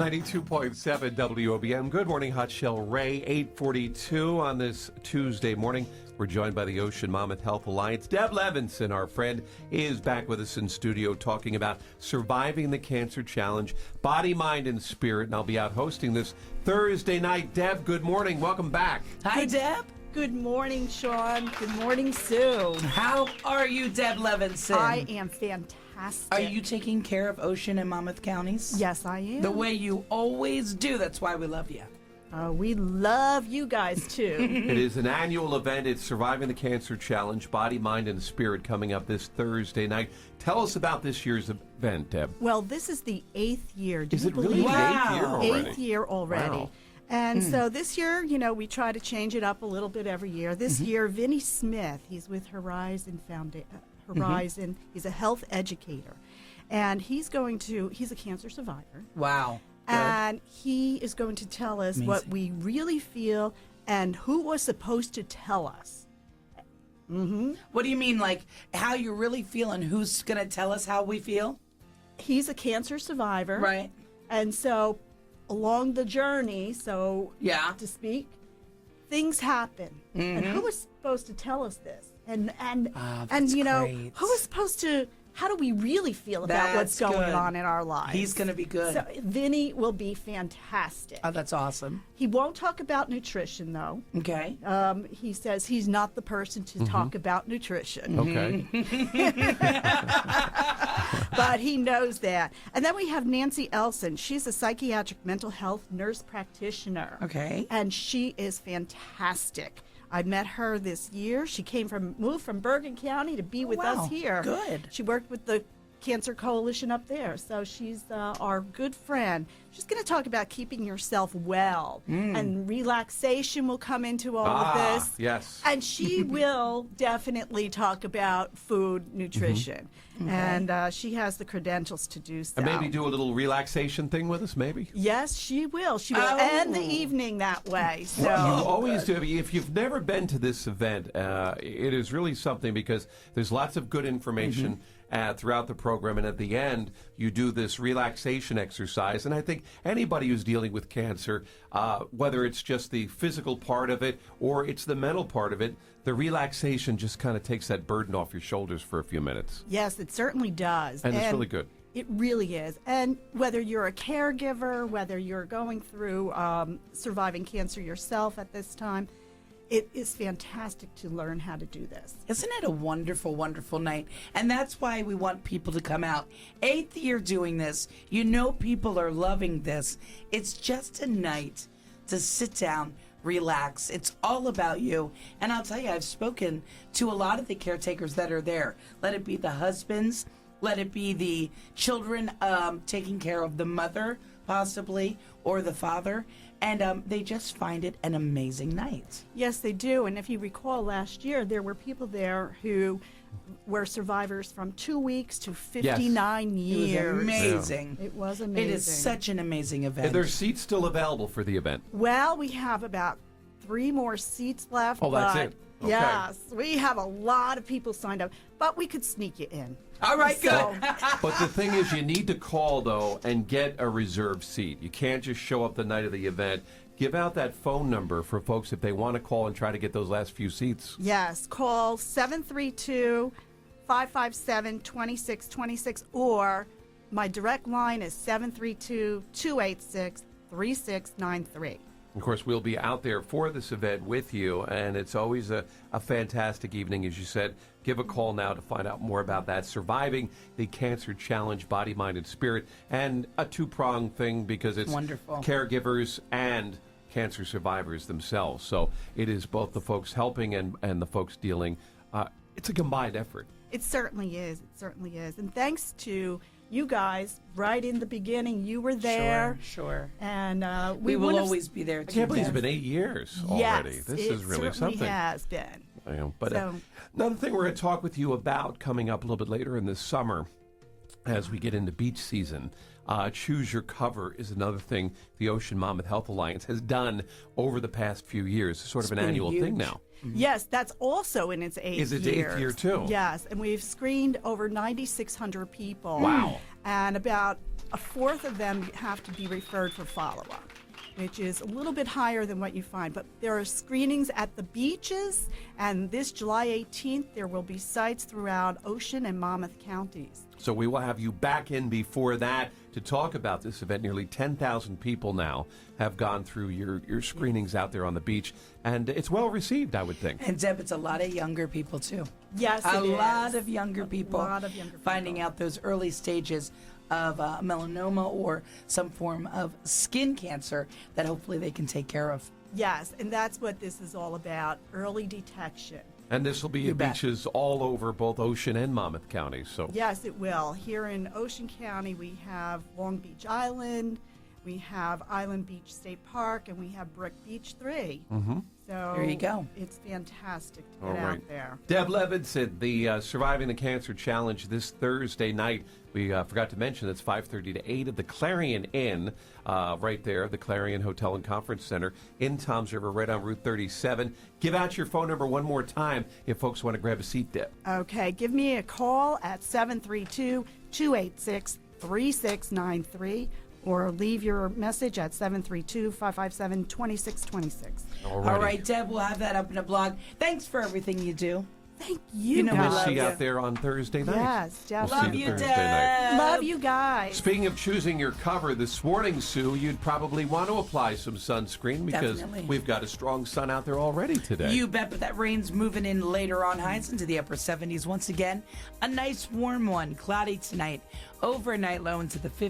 92.7 WOBM. Good morning, Hot Shell Ray. 8:42 on this Tuesday morning. We're joined by the Ocean Monmouth Health Alliance. Deb Levinson, our friend, is back with us in studio talking about surviving the cancer challenge, body, mind, and spirit. And I'll be out hosting this Thursday night. Deb, good morning. Welcome back. Hi, Deb. Good morning, Sean. Good morning, Sue. How are you, Deb Levinson? I am fantastic. Are you taking care of Ocean and Monmouth counties? Yes, I am. The way you always do. That's why we love you. We love you guys, too. It is an annual event. It's Surviving the Cancer Challenge, Body, Mind, and Spirit, coming up this Thursday night. Tell us about this year's event, Deb. Well, this is the 8th year. Is it really the 8th year already? 8th year already. Wow. And so this year, we try to change it up a little bit every year. This year, Vinny Smith, he's with Horizon Horizon. He's a health educator. And he's a cancer survivor. Wow. Good. And he is going to tell us what we really feel and who was supposed to tell us. What do you mean, like how you really feel and who's going to tell us how we feel? He's a cancer survivor. Right. And so along the journey, to speak, things happen. And who was supposed to tell us this? And great. who was supposed to, how do we really feel about what's going on in our lives? He's going to be good. So Vinny will be fantastic. Oh, that's awesome. He won't talk about nutrition, though. Okay. He says he's not the person to talk about nutrition. Okay. But he knows that. And then we have Nancy Elson. She's a psychiatric mental health nurse practitioner. Okay. And she is fantastic. I met her this year. She moved from Bergen County to be with us here. Good. She worked with the Cancer Coalition up there. So she's our good friend. She's going to talk about keeping yourself well. And relaxation will come into all of this. Yes. And she will definitely talk about food, nutrition. And she has the credentials to do so. And maybe do a little relaxation thing with us, maybe? Yes, she will. She will end the evening that way. So. You always do. If you've never been to this event, it is really something because there's lots of good information throughout the program. And at the end, you do this relaxation exercise. And I think anybody who's dealing with cancer, whether it's just the physical part of it or it's the mental part of it, the relaxation just kind of takes that burden off your shoulders for a few minutes. Yes, it certainly does. And it's really good. It really is. And whether you're a caregiver, whether you're going through surviving cancer yourself at this time, it is fantastic to learn how to do this. Isn't it a wonderful, wonderful night? And that's why we want people to come out. 8th year doing this. People are loving this. It's just a night to sit down, relax. It's all about you. And I'll tell you, I've spoken to a lot of the caretakers that are there. Let it be the husbands, let it be the children taking care of the mother, possibly, or the father. And they just find it an amazing night. Yes, they do. And if you recall last year, there were people there who were survivors from 2 weeks to 59 years. It was amazing. It was amazing. It is such an amazing event. Are there seats still available for the event? Well, we have about 3 more seats left. Oh, that's it. Okay. Yes, we have a lot of people signed up, but we could sneak you in. All right, good. But the thing is, you need to call, though, and get a reserved seat. You can't just show up the night of the event. Give out that phone number for folks if they want to call and try to get those last few seats. Yes, call 732-557-2626, or my direct line is 732-286-3693. Of course, we'll be out there for this event with you, and it's always a fantastic evening, as you said. Give a call now to find out more about that. Surviving the Cancer Challenge, Body, Mind, and Spirit, and a two-pronged thing because it's wonderful. Caregivers and cancer survivors themselves. So it is both the folks helping and the folks dealing. It's a combined effort. It certainly is. It certainly is. And thanks to you guys, right in the beginning, you were there. Sure. And we will always be there, too. I can't believe it's been 8 years already. Yes, this is really something. It has been. But another thing we're going to talk with you about coming up a little bit later in this summer as we get into beach season. Choose Your Cover is another thing the Ocean Monmouth Health Alliance has done over the past few years. It's sort of an annual thing now. Mm-hmm. Yes, that's also in its 8th year. Is it 8th year too? Yes, and we've screened over 9,600 people. Wow. and about a fourth of them have to be referred for follow-up, which is a little bit higher than what you find. But there are screenings at the beaches, and this July 18th, there will be sites throughout Ocean and Monmouth counties. So we will have you back in before that to talk about this event. Nearly 10,000 people now have gone through your screenings out there on the beach, and it's well received, I would think. And Deb, it's a lot of younger people too. Yes, a it is. lot of younger people. A lot of younger people. Finding out those early stages of melanoma or some form of skin cancer that hopefully they can take care of. Yes, and that's what this is all about, early detection. And this will be You at bet. beaches all over both Ocean and Monmouth counties. So Yes, it will. Here in Ocean County, we have Long Beach Island, we have Island Beach State Park, and we have Brick Beach 3. Mm-hmm. So There you go. It's fantastic to all get right. out there. Deb Levinson, the Surviving the Cancer Challenge this Thursday night. We forgot to mention it's 5:30 to 8 at the Clarion Inn, right there, the Clarion Hotel and Conference Center in Toms River, right on Route 37. Give out your phone number one more time if folks want to grab a seat, Deb. Okay, give me a call at 732-286-3693 or leave your message at 732-557-2626. All right, Deb, we'll have that up in a blog. Thanks for everything you do. Thank you. You know we We'll love see you you. out there on Thursday night. Yes, We'll definitely. Love see you, Thursday night. Deb. Love you guys. Speaking of choosing your cover this morning, Sue, you'd probably want to apply some sunscreen because Definitely. we've got a strong sun out there already today. You bet, but that rain's moving in later on, highs into the upper 70s once again. A nice warm one, cloudy tonight. Overnight low into the 50s.